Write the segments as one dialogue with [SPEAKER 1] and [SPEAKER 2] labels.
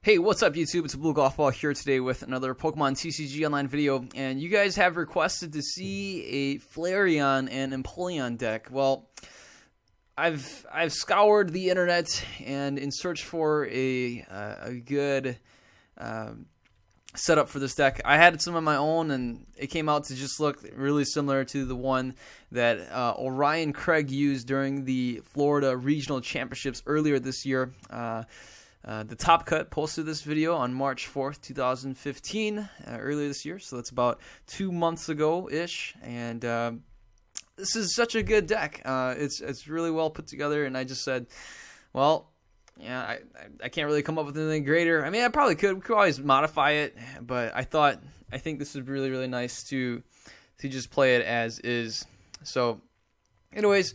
[SPEAKER 1] Hey, what's up YouTube? It's Blue Golf Ball here today with another Pokemon TCG Online video, and you guys have requested to see a Flareon and Empoleon deck. Well, I've scoured the internet and in search for a good setup for this deck. I had some of my own, and it came out to just look really similar to the one that Orion Craig used during the Florida Regional Championships earlier this year. The Top Cut posted this video on March 4th, 2015, earlier this year, so that's about 2 months ago-ish, and this is such a good deck. It's really well put together, and I just said, well, yeah, I can't really come up with anything greater. I mean, I probably could. We could always modify it, but I think this is really, really nice to just play it as is. So, anyways,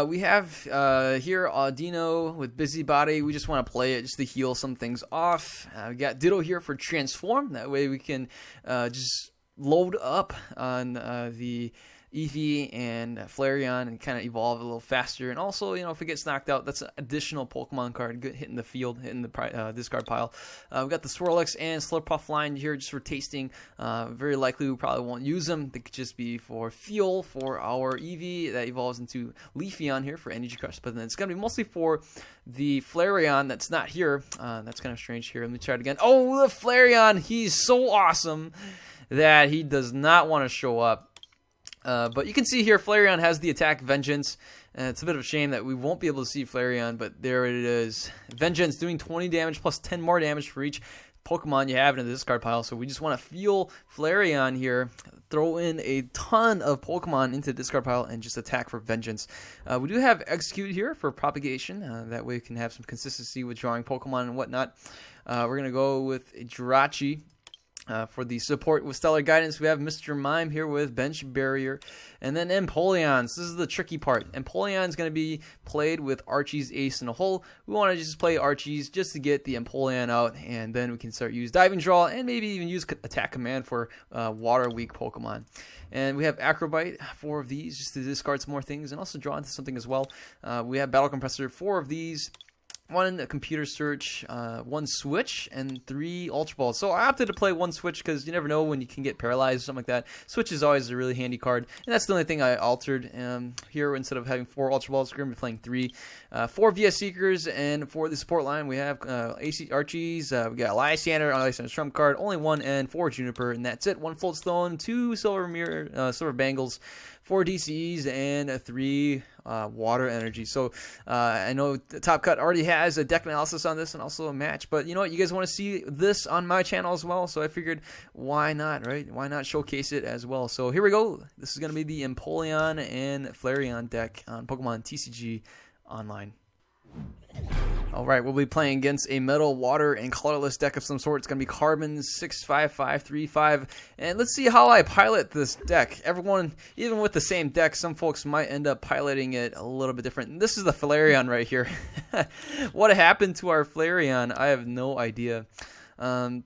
[SPEAKER 1] we have here Audino with Busybody. We just want to play it just to heal some things off. We got Ditto here for Transform. That way we can just load up on the Eevee and Flareon and kind of evolve a little faster. And also, you know, if it gets knocked out, that's an additional Pokemon card hitting the field, hitting the discard pile. We've got the Swirlix and Slurpuff line here just for tasting. Very likely we probably won't use them. They could just be for fuel for our Eevee that evolves into Leafeon here for Energy Crush. But then it's going to be mostly for the Flareon that's not here. That's kind of strange here. Let me try it again. Oh, the Flareon! He's so awesome that he does not want to show up. But you can see here, Flareon has the attack Vengeance. It's a bit of a shame that we won't be able to see Flareon, but there it is. Vengeance doing 20 damage plus 10 more damage for each Pokemon you have in the discard pile. So we just want to fuel Flareon here, throw in a ton of Pokemon into the discard pile, and just attack for Vengeance. We do have Execute here for Propagation. That way we can have some consistency with drawing Pokemon and whatnot. We're going to go with Jirachi. For the support with Stellar Guidance, we have Mr. Mime here with Bench Barrier. And then Empoleon. So this is the tricky part. Empoleon is going to be played with Archie's Ace in a Hole. We want to just play Archie's just to get the Empoleon out, and then we can start use Diving Draw and maybe even use Attack Command for water weak Pokemon. And we have Acrobite, 4 of these, just to discard some more things and also draw into something as well. We have Battle Compressor, 4 of these. 1 Computer Search, 1 Switch, and 3 Ultra Balls. So I opted to play 1 Switch because you never know when you can get paralyzed or something like that. Switch is always a really handy card, and that's the only thing I altered here. Instead of having 4 Ultra Balls, we're going to be playing 3. 4 VS Seekers, and for the support line, we have AC Archies, we got Lysander trump card, only 1, and 4 Juniper, and that's it. 1 Floatstone, 2 Silver Bangles, 4 DCs, and 3 Water Energy. So I know the Top Cut already has a deck analysis on this and also a match, but you know what? You guys want to see this on my channel as well, so I figured why not, right? Why not showcase it as well? So here we go. This is going to be the Empoleon and Flareon deck on Pokemon TCG Online. Alright, we'll be playing against a Metal, Water, and Colorless deck of some sort. It's going to be Carbon 65535. And let's see how I pilot this deck. Everyone, even with the same deck, some folks might end up piloting it a little bit different. This is the Flareon right here. What happened to our Flareon? I have no idea. So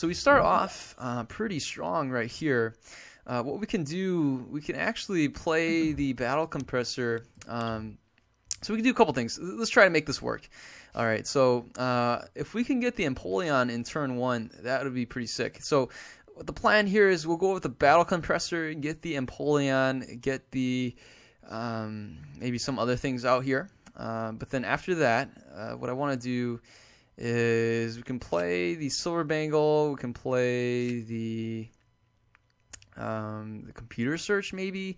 [SPEAKER 1] we start off pretty strong right here. What we can do, we can actually play the Battle Compressor. So we can do a couple things. Let's try to make this work. All right, so if we can get the Empoleon in turn 1, that would be pretty sick. So the plan here is we'll go with the Battle Compressor, get the Empoleon, get the maybe some other things out here. But then after that, what I want to do is we can play the Silver Bangle, we can play the Computer Search maybe,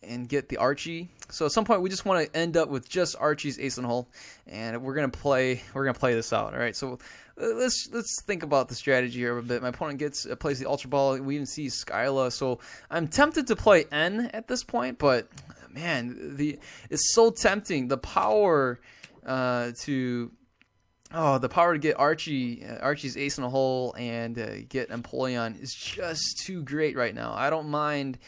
[SPEAKER 1] and get the Archie. So at some point we just want to end up with just Archie's Ace in the Hole, and we're gonna play this out. All right, so let's think about the strategy here a bit. My opponent plays the Ultra Ball. We even see Skyla, so I'm tempted to play N at this point, but man, it's so tempting. The power to get Archie's Ace in the Hole and get Empoleon is just too great right now. I don't mind.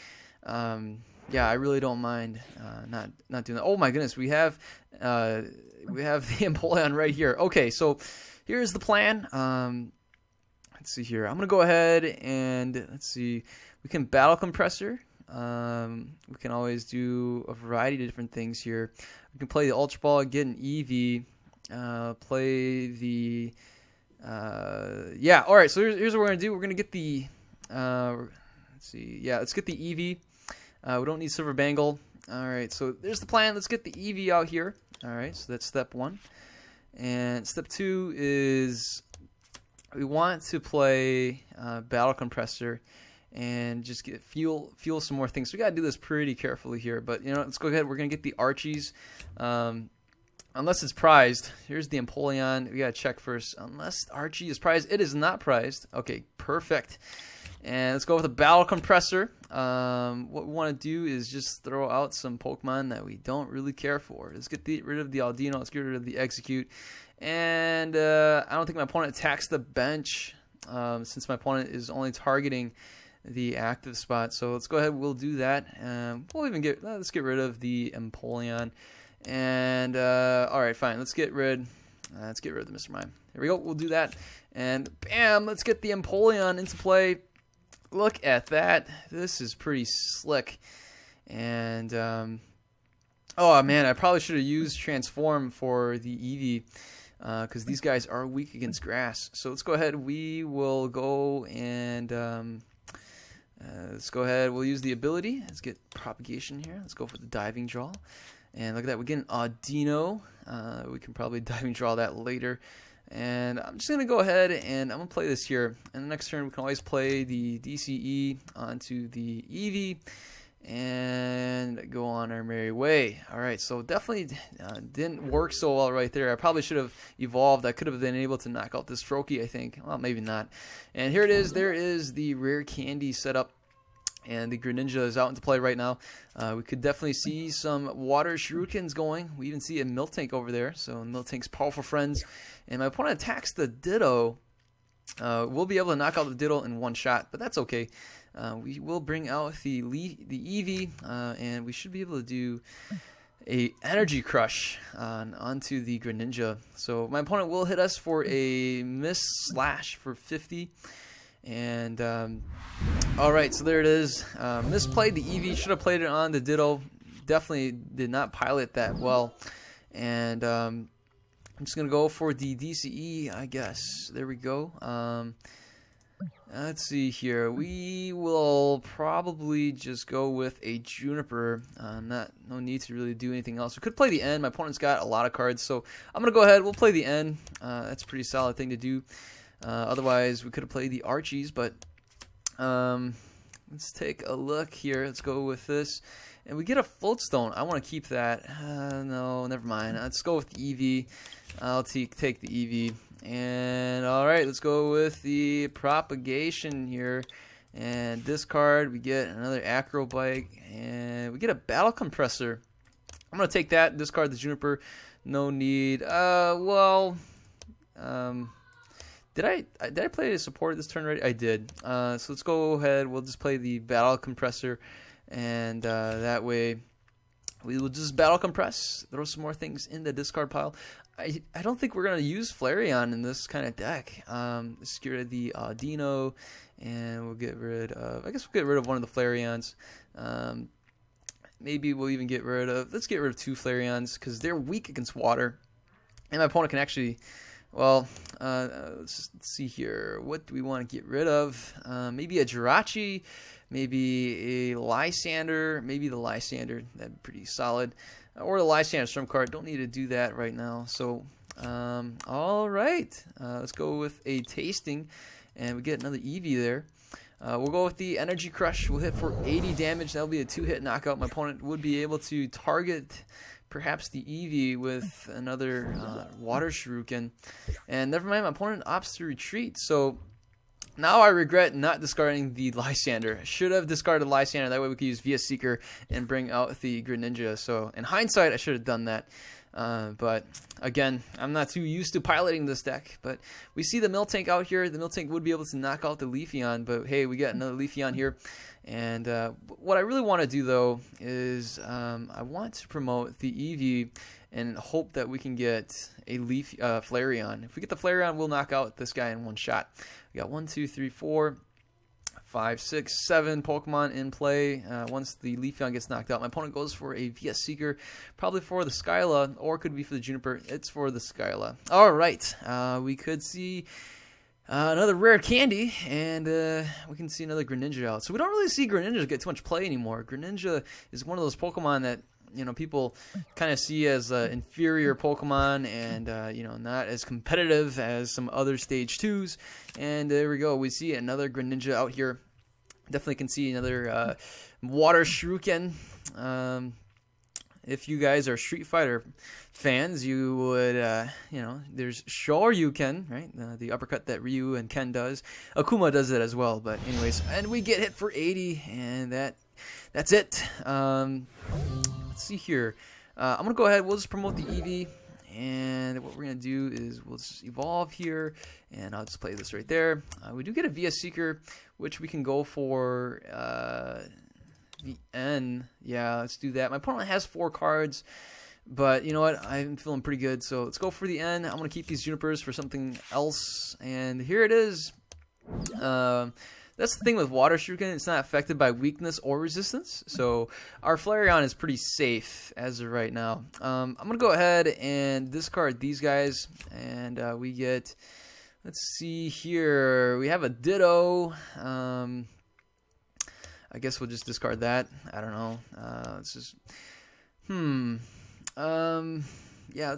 [SPEAKER 1] Yeah, I really don't mind not doing that. Oh my goodness, we have the Empoleon right here. Okay, so here's the plan. Let's see here. I'm gonna go ahead and let's see. We can Battle Compressor. We can always do a variety of different things here. We can play the Ultra Ball, get an Eevee, play the yeah. All right, so here's what we're gonna do. We're gonna get the let's see. Yeah, let's get the Eevee. We don't need Silver Bangle. All right, so there's the plan. Let's get the Eevee out here. All right, so that's step 1. And step 2 is we want to play Battle Compressor and just get fuel some more things. So we gotta do this pretty carefully here. But you know, let's go ahead. We're gonna get the Archies. Unless it's prized. Here's the Empoleon. We gotta check first. Unless Archie is prized. It is not prized. Okay, perfect. And let's go with a Battle Compressor. What we want to do is just throw out some Pokemon that we don't really care for. Let's get rid of the Aldino. Let's get rid of the Execute. And I don't think my opponent attacks the bench since my opponent is only targeting the active spot. So let's go ahead. We'll do that. We'll even let's get rid of the Empoleon. And all right, fine. Let's get rid of the Mr. Mime. Here we go. We'll do that. And bam! Let's get the Empoleon into play. Look at that. This is pretty slick. And oh man, I probably should have used Transform for the Eevee because these guys are weak against grass. So let's go ahead. We will go and let's go ahead. We'll use the ability. Let's get Propagation here. Let's go for the Diving Draw. And look at that. We get an Audino. We can probably Diving Draw that later. And I'm just going to go ahead and I'm going to play this here. And the next turn we can always play the DCE onto the Eevee and go on our merry way. Alright, so definitely didn't work so well right there. I probably should have evolved. I could have been able to knock out this Froakie, I think. Well, maybe not. And here it is. There is the Rare Candy setup. And the Greninja is out into play right now. We could definitely see some Water Shurikens going. We even see a Miltank over there. So Miltank's powerful friends. And my opponent attacks the Ditto. We'll be able to knock out the Ditto in one shot, but that's okay. We will bring out the Eevee, and we should be able to do a Energy Crush onto the Greninja. So my opponent will hit us for a Miss Slash for 50. And alright, so there it is. Misplayed the Eevee. Should have played it on the Ditto. Definitely did not pilot that well. And I'm just going to go for the DCE, I guess. There we go. Let's see here. We will probably just go with a Juniper. No need to really do anything else. We could play the N. My opponent's got a lot of cards, so I'm going to go ahead. We'll play the N. That's a pretty solid thing to do. Otherwise, we could have played the Archies, but let's take a look here. Let's go with this. And we get a Floatstone. I want to keep that. No, never mind. Let's go with the Eevee. I'll take the Eevee. And alright, let's go with the Propagation here. And discard, we get another Acrobike. And we get a Battle Compressor. I'm going to take that, discard the Juniper. No need. Did I play a support this turn already? I did. So let's go ahead. We'll just play the Battle Compressor. And that way we will just Battle Compress. Throw some more things in the discard pile. I don't think we're going to use Flareon in this kind of deck. Let's get rid of the Audino. And we'll get rid of... I guess we'll get rid of one of the Flareons. Maybe we'll even get rid of... Let's get rid of 2 Flareons because they're weak against water. And my opponent can actually... Well, let's see here. What do we want to get rid of? Maybe a Jirachi, maybe a Lysander, maybe the Lysander. That'd be pretty solid. Or the Lysander Storm card. Don't need to do that right now. So, all right. Let's go with a Tasting, and we get another Eevee there. We'll go with the Energy Crush. We'll hit for 80 damage. That'll be a 2-hit knockout. My opponent would be able to target perhaps the Eevee with another Water Shuriken. And never mind, my opponent opts to retreat. So now I regret not discarding the Lysander. I should have discarded Lysander. That way we could use Via Seeker and bring out the Greninja. So in hindsight, I should have done that. But again, I'm not too used to piloting this deck. But we see the Miltank out here. The Miltank would be able to knock out the Leafeon. But hey, we got another Leafeon here. And what I really want to do, though, is I want to promote the Eevee and hope that we can get a Flareon. If we get the Flareon, we'll knock out this guy in one shot. We got 1, 2, 3, 4, 5, 6, 7 Pokemon in play. Once the Leafeon gets knocked out, my opponent goes for a VS Seeker, probably for the Skyla, or it could be for the Juniper. It's for the Skyla. All right, we could see another rare candy, and we can see another Greninja out. So we don't really see Greninja get too much play anymore. Greninja is one of those Pokemon that people kind of see as inferior Pokemon, and not as competitive as some other Stage 2s. And there we go. We see another Greninja out here. Definitely can see another Water Shuriken. If you guys are Street Fighter fans, you would, there's Shoryuken, right? The uppercut that Ryu and Ken does. Akuma does it as well, but anyways. And we get hit for 80, and that's it. Let's see here. I'm going to go ahead. We'll just promote the Eevee. And what we're going to do is we'll just evolve here. And I'll just play this right there. We do get a VS Seeker, which we can go for the N. Yeah, let's do that. My opponent has 4 cards. But you know what? I'm feeling pretty good. So let's go for the N. I'm going to keep these Junipers for something else. And here it is. That's the thing with Water Shuriken, it's not affected by weakness or resistance. So our Flareon is pretty safe as of right now. I'm going to go ahead and discard these guys. And we get, let's see here, we have a Ditto. I guess we'll just discard that. I don't know. Let's just, yeah,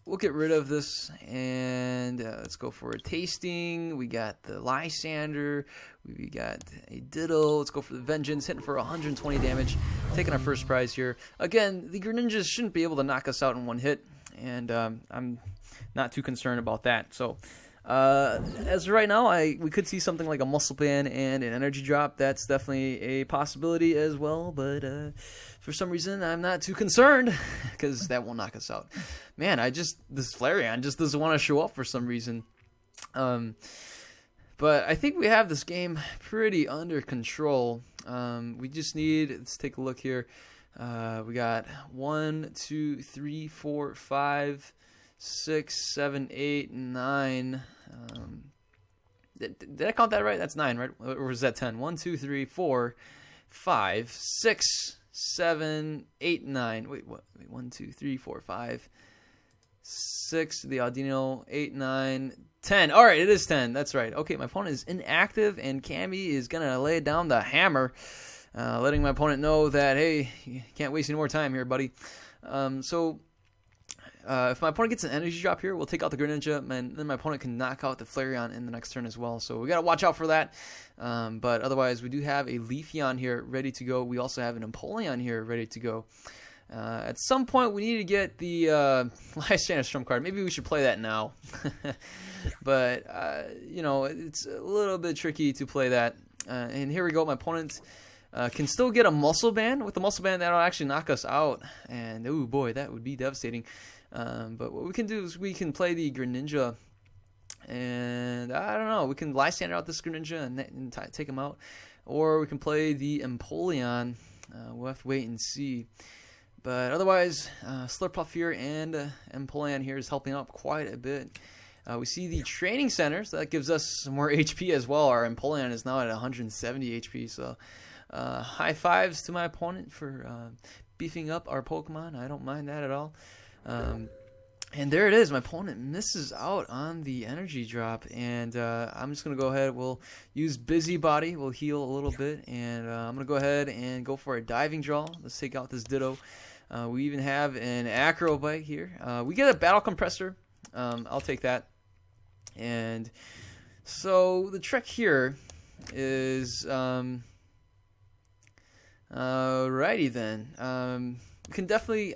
[SPEAKER 1] we'll get rid of this, and let's go for a Tasting. We got the Lysander. We got a Ditto. Let's go for the Vengeance, hitting for 120 damage. Taking our first prize here. Again, the Greninjas shouldn't be able to knock us out in one hit, and I'm not too concerned about that. So, as of right now, we could see something like a Muscle Band and an Energy Drop. That's definitely a possibility as well, but for some reason, I'm not too concerned, because that won't knock us out. Man, this Flareon just doesn't want to show up for some reason. But I think we have this game pretty under control. We just need, let's take a look here. We got 1, 2, 3, 4, 5, 6, 7, 8, 9. Did I count that right? That's 9, right? Or was that 10? 1, 2, 3, 4, 5, 6, 7, 8, 9. Wait, what? Wait, 1, 2, 3, 4, 5, 6. The Audino, 8, 9, 10. All right, it is 10. That's right. Okay, my opponent is inactive, and Cammy is going to lay down the hammer, letting my opponent know that, hey, you can't waste any more time here, buddy. If my opponent gets an energy drop here, we'll take out the Greninja, and then my opponent can knock out the Flareon in the next turn as well. So we got to watch out for that. But otherwise, we do have a Leafeon here ready to go. We also have an Empoleon here ready to go. At some point, we need to get the Lysander Strum card. Maybe we should play that now. But, it's a little bit tricky to play that. And here we go. My opponent can still get a Muscle Band. With the Muscle Band, that'll actually knock us out. And, oh boy, that would be devastating. But what we can do is we can play the Greninja. And, I don't know, we can Lysander out this Greninja and take him out. Or we can play the Empoleon. We'll have to wait and see. But otherwise, Slurpuff here and Empoleon here is helping out quite a bit. We see the training center, so that gives us some more HP as well. Our Empoleon is now at 170 HP, so high fives to my opponent for beefing up our Pokemon. I don't mind that at all. And there it is. My opponent misses out on the energy drop, and I'm just going to go ahead. We'll use Busybody. We'll heal a little bit, and I'm going to go ahead and go for a Diving Draw. Let's take out this Ditto. We even have an Acrobite here. We get a Battle Compressor. I'll take that. And so the trick here is, alrighty then. We can definitely,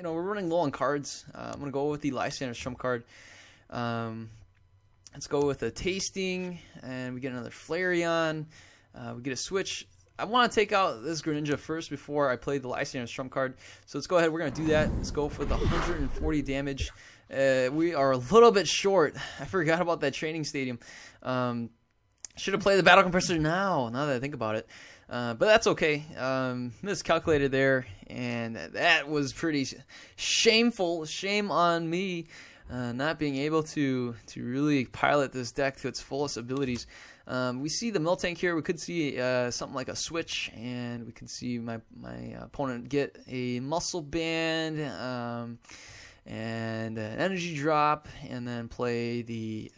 [SPEAKER 1] we're running low on cards. I'm going to go with the Lysander Strum card. Let's go with a Tasting, and we get another Flareon. We get a switch. I want to take out this Greninja first before I play the Lysander Strum card. So let's go ahead. We're going to do that. Let's go for the 140 damage. We are a little bit short. I forgot about that training stadium. Should have played the Battle Compressor now that I think about it. But that's okay. Miscalculated there, and that was pretty shameful. Shame on me. not being able to really pilot this deck to its fullest abilities. We see the Miltank here. We could see something like a switch, and we could see my opponent get a Muscle Band and an Energy Drop, and then play the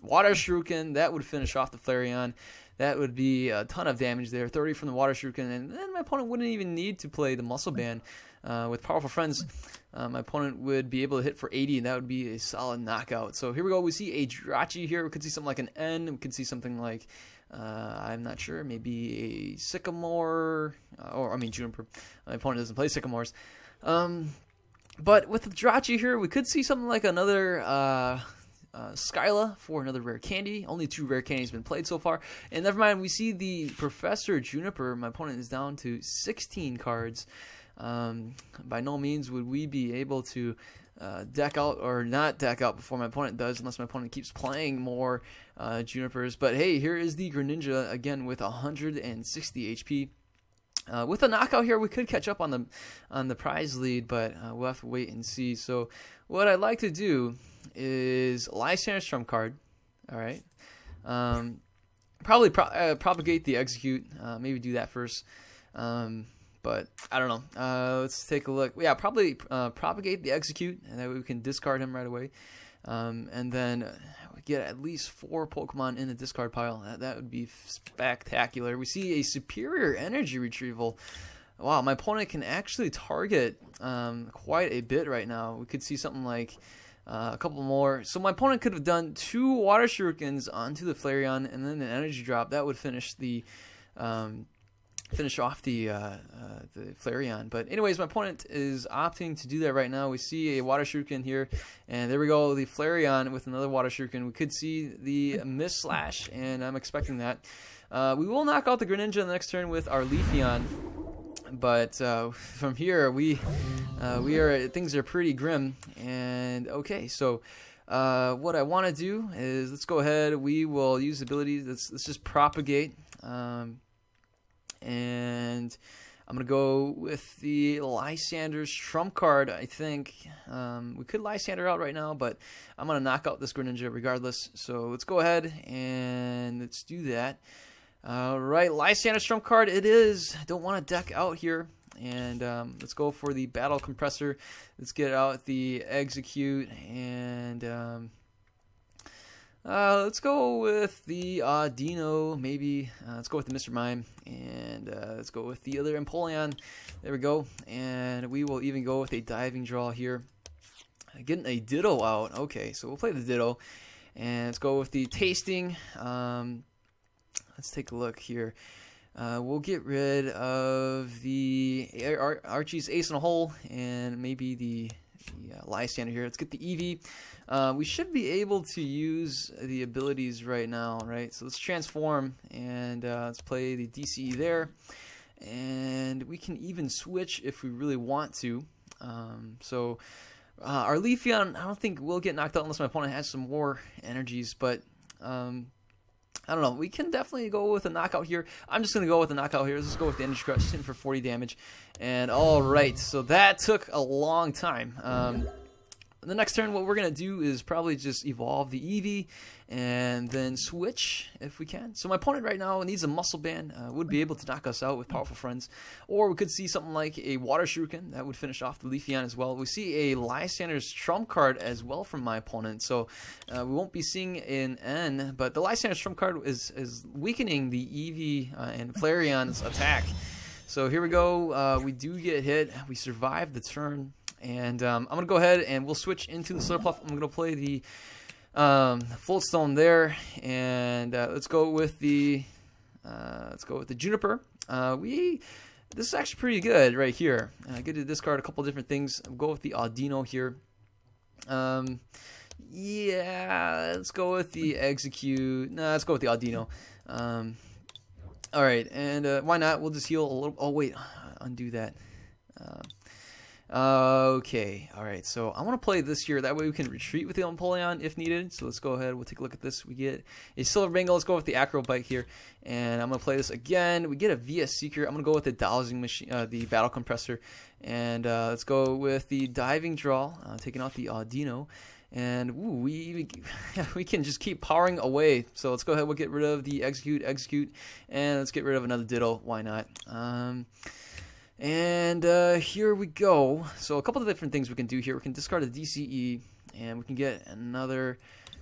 [SPEAKER 1] Water Shuriken. That would finish off the Flareon. That would be a ton of damage there, 30 from the Water Shuriken, and then my opponent wouldn't even need to play the Muscle Band. With Powerful Friends, my opponent would be able to hit for 80, and that would be a solid knockout. So here we go. We see a Jirachi here. We could see something like an N. We could see something like, I'm not sure, maybe a Sycamore, Juniper. My opponent doesn't play Sycamores. But with the Jirachi here, we could see something like another Skyla for another rare candy. Only 2 rare candies have been played so far. And never mind, we see the Professor Juniper. My opponent is down to 16 cards. By no means would we be able to deck out or not deck out before my opponent does, unless my opponent keeps playing more Junipers. But hey, here is the Greninja again with 160 HP. With a knockout here, we could catch up on the prize lead, but we'll have to wait and see. So what I'd like to do is Lysander's trump card. All right. Probably propagate the execute. Maybe do that first. But I don't know. Let's take a look. Yeah, probably propagate the execute, and that way we can discard him right away. And then we get at least 4 Pokemon in the discard pile. That would be spectacular. We see a superior energy retrieval. Wow, my opponent can actually target quite a bit right now. We could see something like a couple more. So my opponent could have done 2 Water Shurikens onto the Flareon, and then an energy drop. That would finish off the Flareon. But anyways, my opponent is opting to do that right now. We see a Water Shuriken here, and there we go, the Flareon with another Water Shuriken. We could see the Mist Slash, and I'm expecting that. We will knock out the Greninja the next turn with our Leafeon, but from here things are pretty grim. And okay, so what I want to do is, let's go ahead. We will use abilities. Let's just propagate. And I'm going to go with the Lysander's trump card, I think. We could Lysander out right now, but I'm going to knock out this Greninja regardless. So let's go ahead and let's do that. All right, Lysander's trump card it is. I don't want to deck out here. And let's go for the Battle Compressor. Let's get out the Execute, and let's go with the Dino, maybe. Let's go with the Mr. Mime, and let's go with the other Empoleon. There we go. And we will even go with a Diving Draw here. Getting a Ditto out. Okay, so we'll play the Ditto. And let's go with the Tasting. Let's take a look here. We'll get rid of the Archie's Ace in a Hole, and maybe the Lysander here. Let's get the Eevee. We should be able to use the abilities right now, right? So let's transform, and let's play the DCE there. And we can even switch if we really want to. Our Leafeon, I don't think will get knocked out unless my opponent has some more energies, but I don't know. We can definitely go with a knockout here. I'm just going to go with a knockout here. Let's go with the Energy Crush, hitting for 40 damage. And all right, so that took a long time. The next turn, what we're going to do is probably just evolve the Eevee and then switch if we can. So my opponent right now needs a Muscle Band, would be able to knock us out with Powerful Friends. Or we could see something like a Water Shuriken. That would finish off the Leafeon as well. We see a Lysander's trump card as well from my opponent. So we won't be seeing an N, but the Lysander's trump card is weakening the Eevee and Flareon's attack. So here we go. We do get hit. We survive the turn. And I'm going to go ahead and we'll switch into the Slurpuff. I'm going to play the Full Stone there, and let's go with the Juniper. This is actually pretty good right here. I get to discard a couple different things. I'll go with the Audino here. Yeah, let's go with the Execute. No, let's go with the Audino. All right, and why not? We'll just heal a little. Oh wait, undo that. Okay, alright, so I want to play this here. That way we can retreat with the Empoleon if needed. So let's go ahead, we'll take a look at this. We get a Silver Bangle. Let's go with the Acro Bite here. And I'm going to play this again. We get a VS Seeker. I'm going to go with the Dowsing Machine, the Battle Compressor. And let's go with the Diving Draw, taking out the Audino. And ooh, we can just keep powering away. So let's go ahead. We'll get rid of the execute, and let's get rid of another Ditto. Why not? And here we go. So a couple of different things we can do here. We can discard a DCE, and we can get another.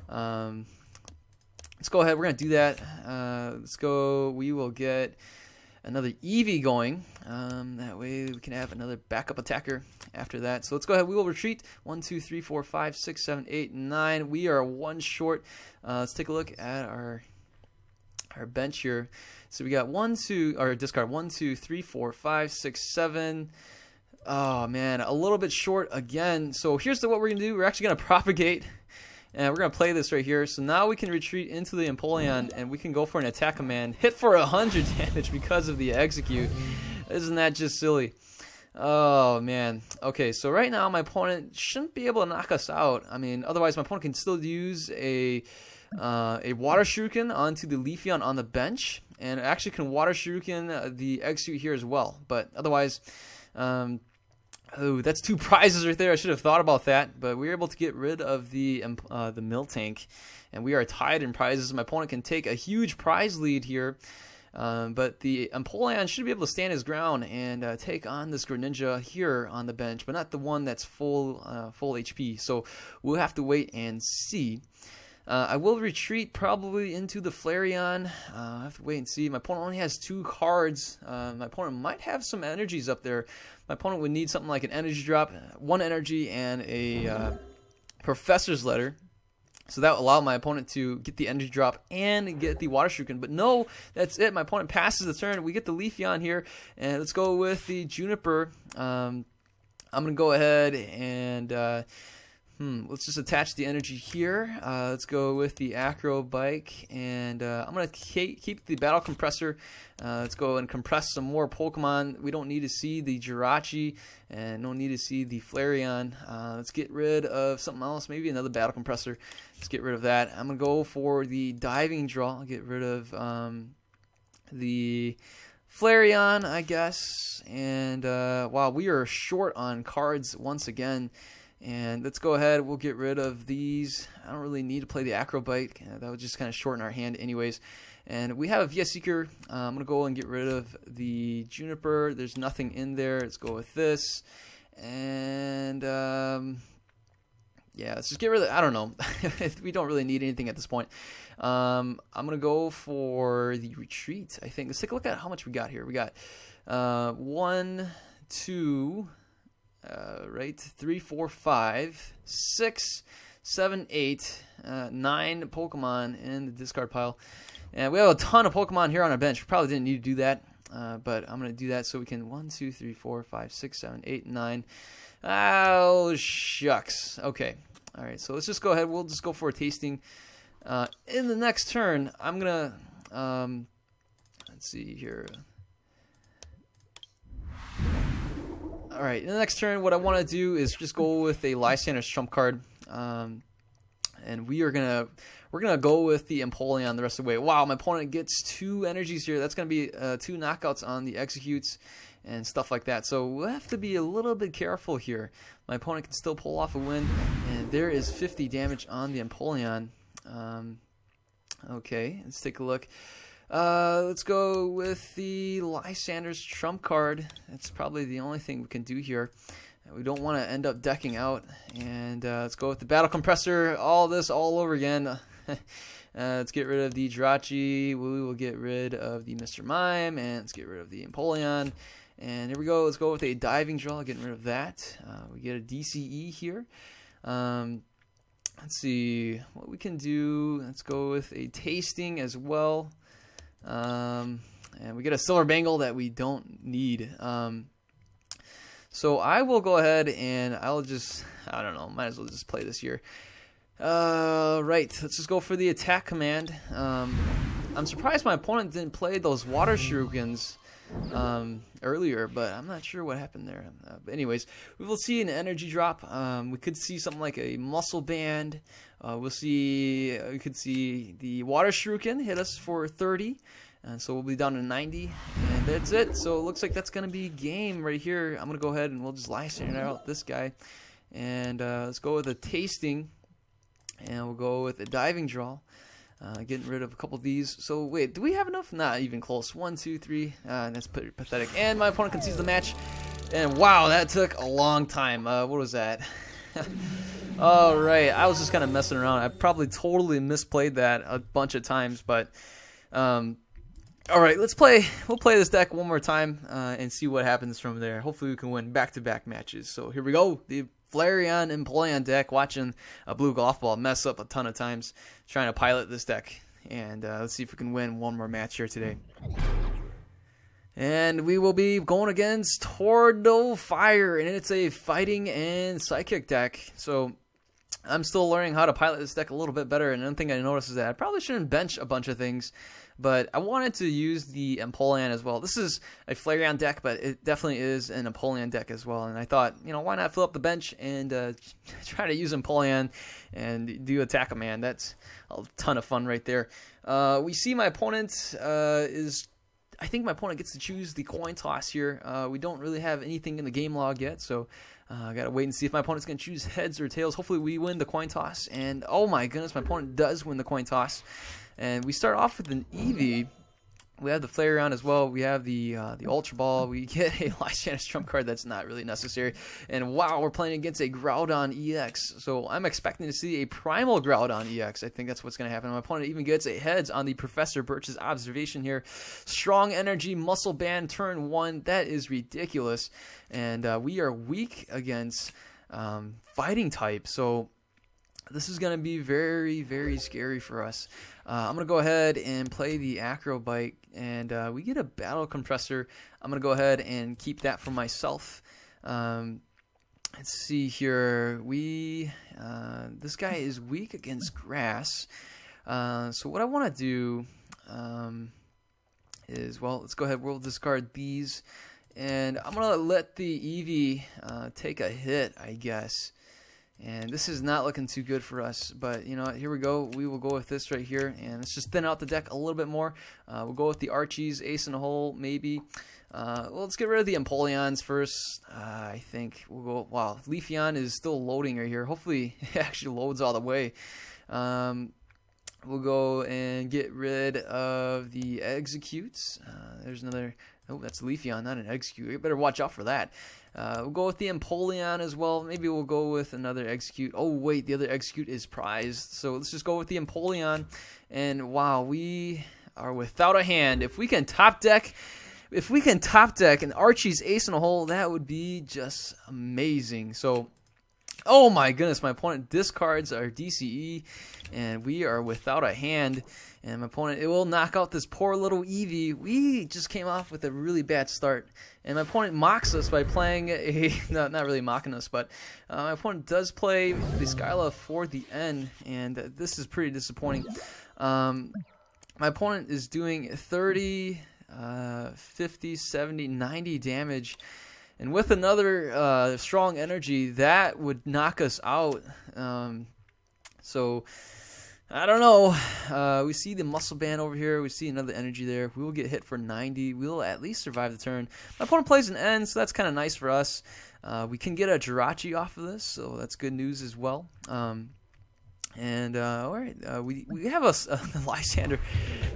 [SPEAKER 1] Let's go ahead. We're gonna do that. Let's go. We will get another Eevee going. That way we can have another backup attacker after that. So let's go ahead. We will retreat. 1, 2, 3, 4, 5, 6, 7, 8, 9. We are one short. Let's take a look at our bench here. So we got 1, 2, or discard 1, 2, 3, 4, 5, 6, 7. Oh man, a little bit short again. So here's what we're gonna do. We're actually gonna propagate. And we're going to play this right here. So now we can retreat into the Empoleon, and we can go for an attack command. Hit for 100 damage because of the execute. Isn't that just silly? Oh, man. Okay, so right now my opponent shouldn't be able to knock us out. I mean, otherwise my opponent can still use a Water Shuriken onto the Leafeon on the bench. And actually can Water Shuriken the execute here as well. But otherwise... oh, that's 2 prizes right there. I should have thought about that, but we were able to get rid of the Miltank, and we are tied in prizes. My opponent can take a huge prize lead here, but the Empoleon should be able to stand his ground and take on this Greninja here on the bench, but not the one that's full HP. So we'll have to wait and see. I will retreat probably into the Flareon. I'll have to wait and see. My opponent only has 2 cards. My opponent might have some energies up there. My opponent would need something like an energy drop, 1 energy, and a Professor's Letter. So that will allow my opponent to get the energy drop and get the Water Shuriken. But no, that's it. My opponent passes the turn. We get the Leafeon here. And let's go with the Juniper. I'm going to go ahead and... let's just attach the energy here. Let's go with the Acro Bike, and I'm going to keep the Battle Compressor. Let's go and compress some more Pokemon. We don't need to see the Jirachi, and don't need to see the Flareon. Let's get rid of something else, maybe another Battle Compressor. Let's get rid of that. I'm going to go for the Diving Draw. I'll get rid of the Flareon, I guess. And wow, we are short on cards once again. And let's go ahead. We'll get rid of these. I don't really need to play the Acrobike. That would just kind of shorten our hand anyways. And we have a VS Seeker. I'm going to go and get rid of the Juniper. There's nothing in there. Let's go with this. And yeah, let's just get rid of it. I don't know. We don't really need anything at this point. I'm going to go for the retreat, I think. Let's take a look at how much we got here. We got 1, 2... right, 3, 4, 5, 6, 7, 8, 9 Pokemon in the discard pile. And we have a ton of Pokemon here on our bench. We probably didn't need to do that, but I'm going to do that so we can 1, 2, 3, 4, 5, 6, 7, 8, 9. Oh, shucks. Okay. All right, so let's just go ahead. We'll just go for a tasting. In the next turn, I'm going to, let's see here. Alright, in the next turn, what I want to do is just go with a Lysander's trump card. And we're gonna go with the Empoleon the rest of the way. Wow, my opponent gets 2 energies here. That's gonna be 2 knockouts on the executes and stuff like that. So we'll have to be a little bit careful here. My opponent can still pull off a win, and there is 50 damage on the Empoleon. Okay, let's take a look. Let's go with the Lysander's trump card. That's probably the only thing we can do here. We don't want to end up decking out. And let's go with the Battle Compressor. All this all over again. Let's get rid of the Jirachi. We will get rid of the Mr. Mime. And let's get rid of the Empoleon. And here we go. Let's go with a Diving Draw. Getting rid of that. We get a DCE here. Let's see what we can do. Let's go with a Tasting as well. And we get a Silver Bangle that we don't need. So I will go ahead and I'll just, I don't know, might as well just play this here. Right, let's just go for the attack command. I'm surprised my opponent didn't play those Water Shurikens earlier, but I'm not sure what happened there. But anyways, we will see an energy drop. We could see something like a Muscle Band. We could see the Water Shuriken hit us for 30. And so we'll be down to 90, and that's it. So it looks like that's going to be game right here. I'm going to go ahead and we'll just Lysander out this guy. And let's go with a Tasting. And we'll go with a diving draw. Getting rid of a couple of these. So wait, do we have enough? Not even close. 1, 2, 3. That's pretty pathetic. And my opponent concedes the match. And wow, that took a long time. What was that? All right, I was just kind of messing around. I probably totally misplayed that a bunch of times, but all right, let's play. We'll play this deck one more time and see what happens from there. Hopefully, we can win back-to-back matches. So here we go. The Flareon Empoleon deck. Watching a blue golf ball mess up a ton of times trying to pilot this deck, and let's see if we can win one more match here today. And we will be going against Tornado Fire, and it's a fighting and psychic deck. So I'm still learning how to pilot this deck a little bit better, and another thing I noticed is that I probably shouldn't bench a bunch of things, but I wanted to use the Empoleon as well. This is a Flareon deck, but it definitely is an Empoleon deck as well, and I thought, you know, why not fill up the bench and try to use Empoleon and do Attack a Man. That's a ton of fun right there. We see my opponent I think my opponent gets to choose the coin toss here. We don't really have anything in the game log yet, so I gotta wait and see if my opponent's gonna choose heads or tails. Hopefully we win the coin toss, and oh my goodness, my opponent does win the coin toss. And we start off with an Eevee. We have the Flareon as well. We have the Ultra Ball. We get a Lysander's trump card that's not really necessary. And wow, we're playing against a Groudon EX. So I'm expecting to see a Primal Groudon EX. I think that's what's going to happen. My opponent even gets a heads on the Professor Birch's observation here. Strong Energy, Muscle Band, turn 1. That is ridiculous. And we are weak against fighting type. So this is going to be very, very scary for us. I'm going to go ahead and play the Acro Bite, and we get a Battle Compressor. I'm going to go ahead and keep that for myself. Let's see here. This guy is weak against grass. So what I want to do is, well, let's go ahead. We'll discard these, and I'm going to let the Eevee take a hit, I guess. And this is not looking too good for us, but you know, here we go. We will go with this right here, and let's just thin out the deck a little bit more. We'll go with the Archies, Ace in the Hole, maybe. Well, let's get rid of the Empoleons first. I think we'll go. Wow, Leafeon is still loading right here. Hopefully, it actually loads all the way. We'll go and get rid of the Executes. There's another. Oh, that's Leafeon, not an Execute. You better watch out for that. We'll go with the Empoleon as well. Maybe we'll go with another Execute. Oh, wait, the other Execute is prized. So let's just go with the Empoleon. And wow, we are without a hand. If we can top deck an Archie's Ace in a Hole, that would be just amazing. So, oh my goodness, my opponent discards our DCE, and we are without a hand. And my opponent, it will knock out this poor little Eevee. We just came off with a really bad start. And my opponent mocks us by playing a, not really mocking us, but my opponent does play the Skyla for the end, and this is pretty disappointing. My opponent is doing 30, 50, 70, 90 damage. And with another strong energy, that would knock us out. So, I don't know. We see the Muscle Band over here. We see another energy there. We will get hit for 90. We will at least survive the turn. My opponent plays an end, so that's kind of nice for us. We can get a Jirachi off of this, so that's good news as well. All right, we have a Lysander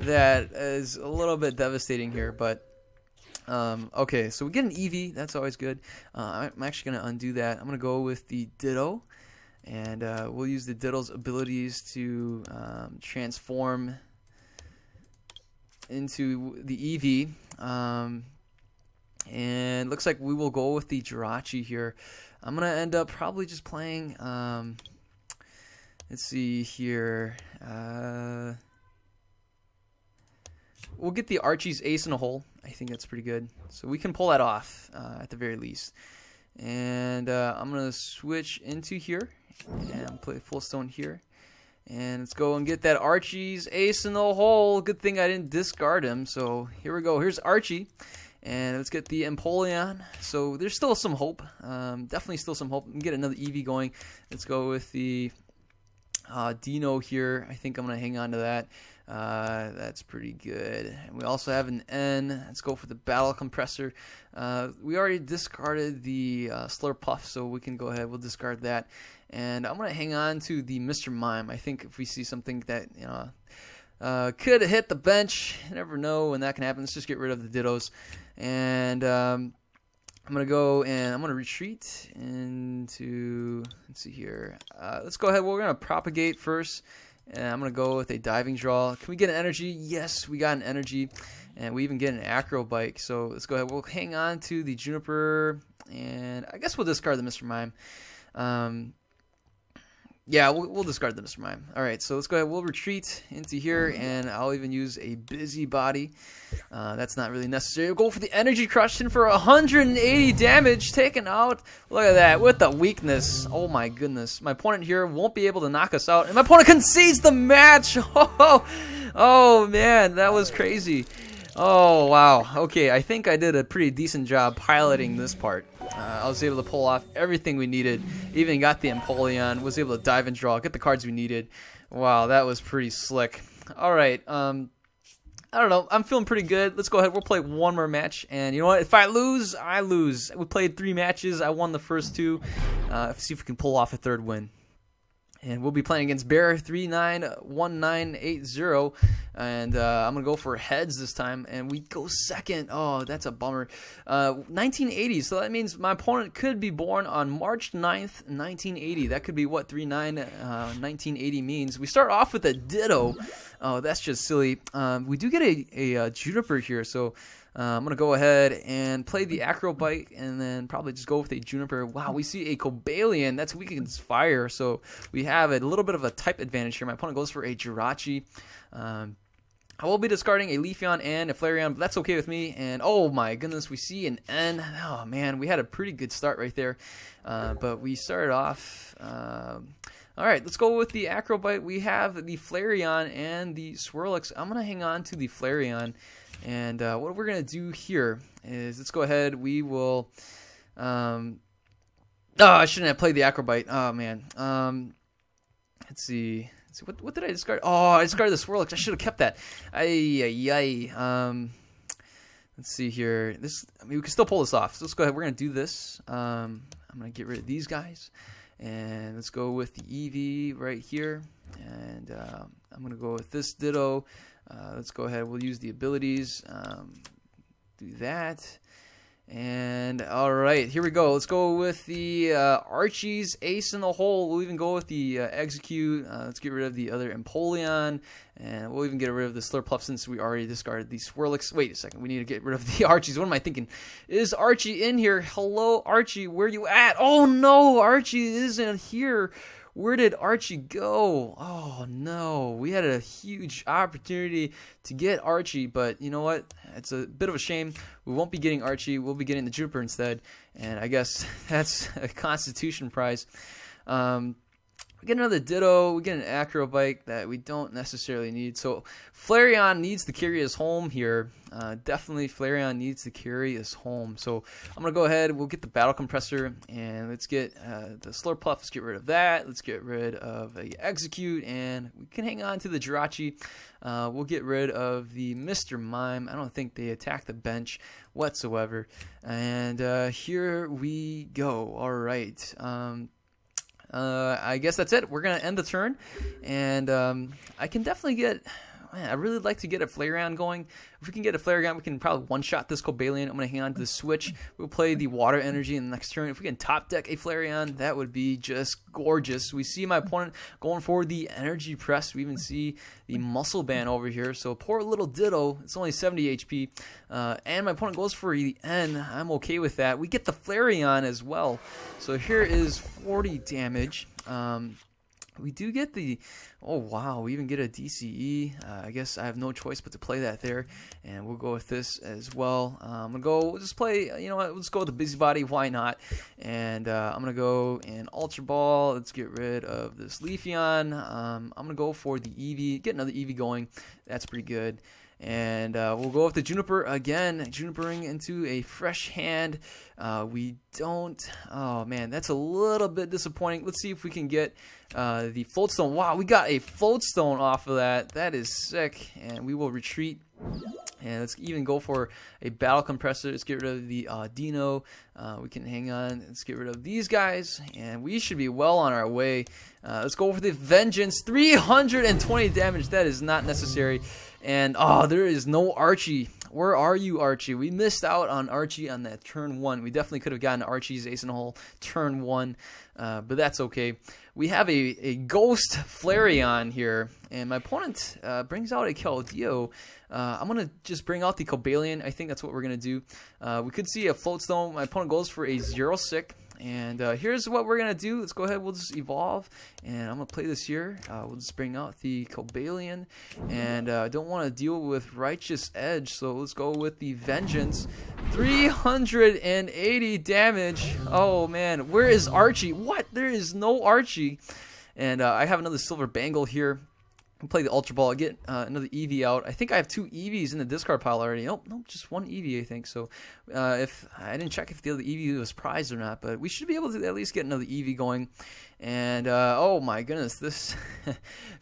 [SPEAKER 1] that is a little bit devastating here, but okay, so we get an Eevee. That's always good. I'm actually going to undo that. I'm going to go with the Ditto, and we'll use the Ditto's abilities to transform into the Eevee. And looks like we will go with the Jirachi here. I'm going to end up probably just playing, let's see here. We'll get the Archie's Ace in a Hole. I think that's pretty good. So we can pull that off at the very least. And I'm going to switch into here and play Full Stone here. And let's go and get that Archie's Ace in the Hole. Good thing I didn't discard him. So here we go. Here's Archie. And let's get the Empoleon. So there's still some hope. Definitely still some hope. We can get another Eevee going. Let's go with the Dino here. I think I'm going to hang on to that. That's pretty good. And we also have an N. Let's go for the Battle Compressor. We already discarded the Slurpuff, so we can go ahead. We'll discard that. And I'm going to hang on to the Mr. Mime. I think if we see something that, could hit the bench, you never know when that can happen. Let's just get rid of the Dittos. And I'm going to go and I'm going to retreat into, let's see here. Let's go ahead. We're going to propagate first. And I'm going to go with a diving draw. Can we get an energy? Yes, we got an energy. And we even get an acro bike. So let's go ahead. We'll hang on to the Juniper. And I guess we'll discard the Mr. Mime. Yeah, we'll discard the Mr. Mime. All right, so let's go ahead. We'll retreat into here, and I'll even use a busybody. That's not really necessary. We'll go for the energy crush in for 180 damage, taken out. Look at that, with the weakness. Oh my goodness. My opponent here won't be able to knock us out, and my opponent concedes the match. Oh man, that was crazy. Oh, wow. Okay, I think I did a pretty decent job piloting this part. I was able to pull off everything we needed. Even got the Empoleon. Was able to dive and draw. Get the cards we needed. Wow, that was pretty slick. Alright, I don't know. I'm feeling pretty good. Let's go ahead. We'll play one more match. And you know what? If I lose, I lose. We played 3 matches. I won the first 2. Let's see if we can pull off a 3rd win. And we'll be playing against Bear 391980, and I'm gonna go for heads this time, and we go second. Oh, that's a bummer. 1980, so that means my opponent could be born on March 9th, 1980. That could be what 1980 means. We start off with a Ditto. Oh, that's just silly. We do get a Juniper here, so. I'm going to go ahead and play the Acro Bike and then probably just go with a Juniper. Wow, we see a Cobalion. That's weak against fire, so we have a little bit of a type advantage here. My opponent goes for a Jirachi. I will be discarding a Leafeon and a Flareon, but that's okay with me. And oh my goodness, we see an N. Oh man, we had a pretty good start right there. But we started off... Alright, let's go with the Acro Bite. We have the Flareon and the Swirlix. I'm going to hang on to the Flareon. And what we're going to do here is, let's go ahead, we will, oh, I shouldn't have played the Acrobite, oh man, let's see, what did I discard? Oh, I discarded the Swirlix. I should have kept that. Let's see here, I mean, we can still pull this off, so let's go ahead, we're going to do this. I'm going to get rid of these guys, and let's go with the Eevee right here, and I'm going to go with this Ditto. Let's go ahead. We'll use the abilities. Do that. And all right, here we go. Let's go with the Archie's Ace in the Hole. We'll even go with the Execute. Let's get rid of the other Empoleon. And we'll even get rid of the Slurpuff since we already discarded the Swirlix. Wait a second. We need to get rid of the Archies. What am I thinking? Is Archie in here? Hello, Archie. Where you at? Oh, no. Archie isn't here. Where did Archie go? Oh no, we had a huge opportunity to get Archie, but you know what? It's a bit of a shame. We won't be getting Archie. We'll be getting the Juniper instead, and I guess that's a Constitution prize. We get another Ditto. We get an Acro Bike that we don't necessarily need. So Flareon needs to carry us home here. Definitely Flareon needs to carry us home. So I'm going to go ahead. We'll get the Battle Compressor. And let's get the Slurpuff. Let's get rid of that. Let's get rid of the Execute. And we can hang on to the Jirachi. We'll get rid of the Mr. Mime. I don't think they attack the bench whatsoever. And here we go. All right. I guess that's it. We're going to end the turn, and I can definitely get... Man, I really like to get a Flareon going. If we can get a Flareon, we can probably one-shot this Cobalion. I'm going to hang on to the switch. We'll play the Water Energy in the next turn. If we can top deck a Flareon, that would be just gorgeous. We see my opponent going for the Energy Press. We even see the Muscle Band over here. So poor little Ditto. It's only 70 HP. And my opponent goes for the N. I'm okay with that. We get the Flareon as well. So here is 40 damage. We do get the... Oh, wow. We even get a DCE. I guess I have no choice but to play that there. And we'll go with this as well. I'm going to go... We'll just play... You know what? Let's go with the Busybody. Why not? And I'm going to go in Ultra Ball. Let's get rid of this Leafeon. I'm going to go for the Eevee. Get another Eevee going. That's pretty good. And we'll go with the Juniper again, Junipering into a fresh hand. We don't... Oh, man, that's a little bit disappointing. Let's see if we can get the Floatstone. Wow, we got a Floatstone off of that. That is sick. And we will retreat. And let's even go for a battle compressor. Let's get rid of the Dino. We can hang on. Let's get rid of these guys. And we should be well on our way. Let's go for the Vengeance. 320 damage. That is not necessary. And, oh, there is no Archie. Where are you, Archie? We missed out on Archie on that turn 1. We definitely could have gotten Archie's Ace in the Hole turn 1. But that's okay. We have a Ghost Flareon here. And my opponent brings out a Keldeo. I'm going to just bring out the Cobalion. I think that's what we're going to do. We could see a Float Stone. My opponent goes for a Zero Sick. And here's what we're going to do. Let's go ahead. We'll just evolve. And I'm going to play this here. We'll just bring out the Cobalion. And I don't want to deal with Righteous Edge. So let's go with the Vengeance. 380 damage. Oh, man. Where is Archie? What? There is no Archie. And I have another Silver Bangle here. I'll play the Ultra Ball, get another Eevee out. I think I have 2 Eevees in the discard pile already. Nope, just 1 Eevee, I think. So if I didn't check if the other Eevee was prized or not, but we should be able to at least get another Eevee going. And oh my goodness, this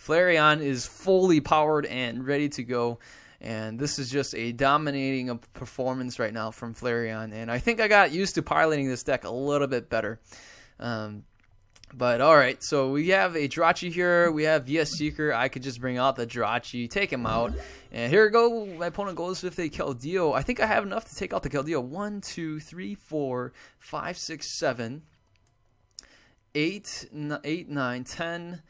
[SPEAKER 1] Flareon is fully powered and ready to go. And this is just a dominating performance right now from Flareon. And I think I got used to piloting this deck a little bit better. But alright, so we have a Jirachi here, we have VS Seeker. I could just bring out the Jirachi, take him out. And here we go, my opponent goes with a Keldeo. I think I have enough to take out the Keldeo. 1, 2, 3, 4, 5, 6, 7, 8, 9, 10,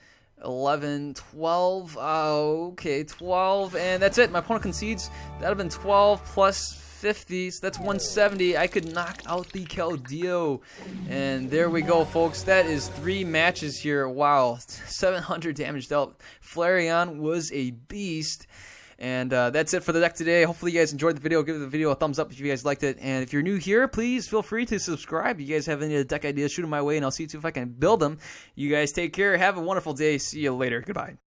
[SPEAKER 1] 11, 12. Okay, 12. And that's it. My opponent concedes. That would have been 12 plus 50, so that's 170. I could knock out the Keldeo. And there we go, folks. That is 3 matches here. Wow, 700 damage dealt. Flareon was a beast. And that's it for the deck today. Hopefully you guys enjoyed the video. Give the video a thumbs up if you guys liked it. And if you're new here, please feel free to subscribe. If you guys have any deck ideas, shoot them my way, and I'll see if I can build them. You guys take care. Have a wonderful day. See you later. Goodbye.